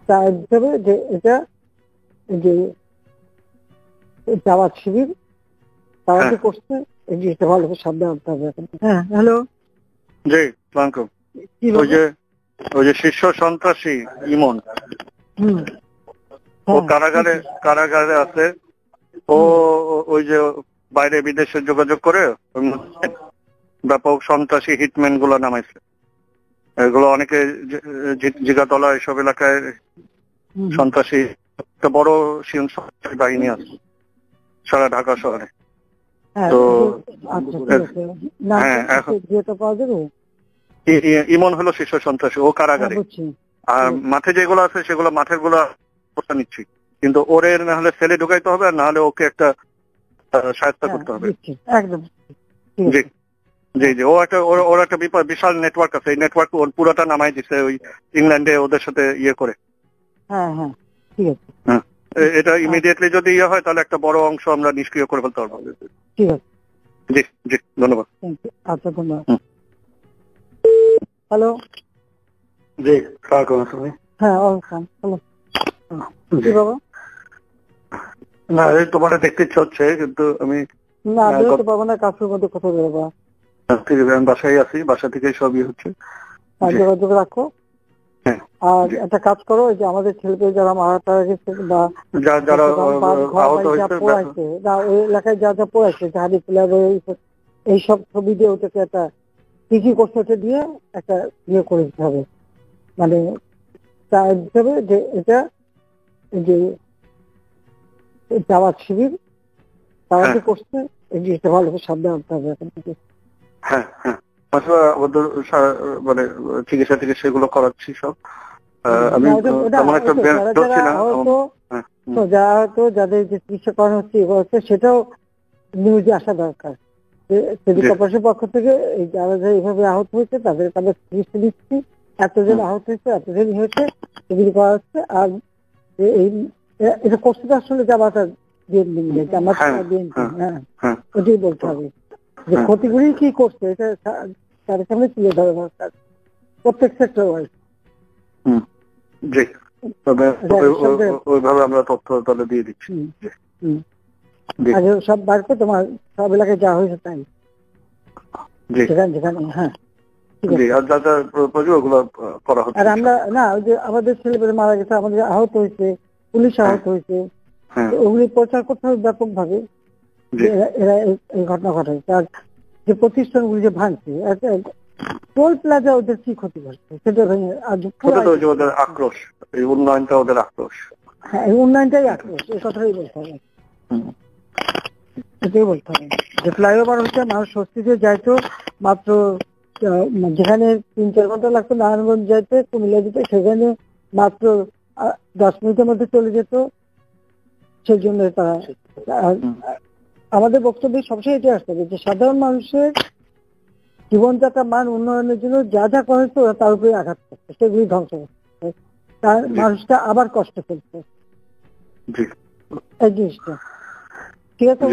চায় দিতে হবে যে এটা যে জামাত শিবির তারা যে করছে এই জিনিসটা ভালো করে সাবধান হতে হবে। হ্যাঁ, হ্যালো, জি সালাম। ওই যে শীর্ষ সন্ত্রাসী ইমন, ও কারাগারে আছে। ও ওই যে বাইরে বিদেশে যোগাযোগ করে ব্যাপক সন্ত্রাসী হিটম্যান গুলো নামাইছে। এগুলো অনেকে জিগাতলা এসব এলাকায় সন্ত্রাসী একটা বড় সন্ত্রাসী বাহিনী আছে সারা ঢাকা শহরে। তো হ্যাঁ, এখন ইমন হলো শীর্ষ সন্ত্রাসী, ও কারাগারে। আর মাঠে যেগুলো আছে সেগুলো মাঠের গুলো নিচ্ছি, কিন্তু ওরে না হলে সেলে ঢুকাইতে হবে, আর না হলে ওকে একটা সাহায্য করতে হবে। একদম জি জি জি, ওর একটা বিশাল নেটওয়ার্ক আছে। এই নেটওয়ার্ক ওর পুরোটা নামাই দিচ্ছে ওই ইংল্যান্ডে ওদের সাথে ইয়ে করে। হ্যাঁ হ্যাঁ, ঠিক আছে। হ্যাঁ, এটা ইমিডিয়েটলি যদি ইয়ে হয় তাহলে একটা বড় অংশ আমরা নিষ্ক্রিয় করে ফেলতে পারবো। ঠিক আছে, জি জি, ধন্যবাদ। আচ্ছা, ধন্যবাদ। হ্যালো, জি সালাম। হ্যাঁ, হ্যালো, জি বাবা। না, তোমার দেখতে ইচ্ছা হচ্ছে, কিন্তু আমি না বেরোতে পারবো না, কাজের মধ্যে কোথাও বেরোবো। ঠিক আছে, আমি বাসায় আছি, বাসা থেকেই সবই হচ্ছে। যোগাযোগ রাখো। আর একটা কাজ করো, যে আমাদের ছেলেপেলে যারা মারা গেছে বা যারা পড়াইছে, ওই এলাকায় যা যা পড়াইছে, হাড়ি প্লেয়ার এইসব ছবি দিয়ে ওটাকে একটা কি করছে ওটা দিয়ে একটা ইয়ে করে দিতে হবে, মানে দিতে হবে যে এটা যে জামাত শিবির তারা যে করছে এই জিনিসটা ভালো করে সাবধান হতে হবে এখন থেকে। হ্যাঁ হ্যাঁ, আমাদের মানে চিকিৎসা থেকে সেগুলো করাচ্ছি সব। আমি যারা হয়তো যাদের যে চিকিৎসা করানো হচ্ছে সেটাও নিউজে আসা দরকার। সিটি কর্পোরেশনের পক্ষ থেকে যারা এইভাবে আহত হয়েছে তাদের চিকিৎসা দিচ্ছি, এতজন আহত হয়েছে, এতজন হয়েছে, এগুলি করা হচ্ছে। আর এই এটা করছে আসলে জামাতার বিএনপি, ওটাই বলতে হবে যে ক্ষতিগুলি কি করছে এটা তাদের সামনে তুলে ধরা দরকার প্রত্যেক সেক্টর ওয়াইজ। জি, তবে ওইভাবে আমরা তথ্য তাহলে দিয়ে দিচ্ছি। সব বাড়ছে তোমার সব এলাকায় যা হয়েছে তাই যেখানে। হ্যাঁ, আর আমরা না ওই যে আমাদের ছেলেপেলে মারা গেছে, আমাদের আহত হয়েছে, পুলিশ আহত হয়েছে, ওগুলি প্রচার করতে হবে ব্যাপক ভাবে এরা এই ঘটনা ঘটাইছে। আর যে প্রতিষ্ঠানগুলি যে ভাঙছে, টোল প্লাজা ওদের কি ক্ষতি করছে সেটা ওদের আক্রোশ, এই উন্নয়নটা ওদের আক্রোশ। হ্যাঁ, এই উন্নয়নটাই আক্রোশ, এই কথাটাই বলতে হবে, এটাই বলতে হবে। যে ফ্লাইওভার হচ্ছে মানুষ স্বস্তিতে যাইতো, মাত্র যেখানে 3-4 ঘন্টা লাগতো নারায়ণগঞ্জ যাইতে, কুমিল্লা যেতে, সেখানে মাত্র 10 মিনিটের মধ্যে চলে যেত। সেই জন্য তারা আমাদের বক্তব্য সবসময় এটাই আসতে হবে যে সাধারণ মানুষের জীবনযাত্রার মান উন্নয়নের জন্য যা যা করেছে ওরা তার উপরে আঘাত করছে, সেগুলি ধ্বংস করছে, তার মানুষটা আবার কষ্ট ফেলছে এই জিনিসটা। ঠিক আছে?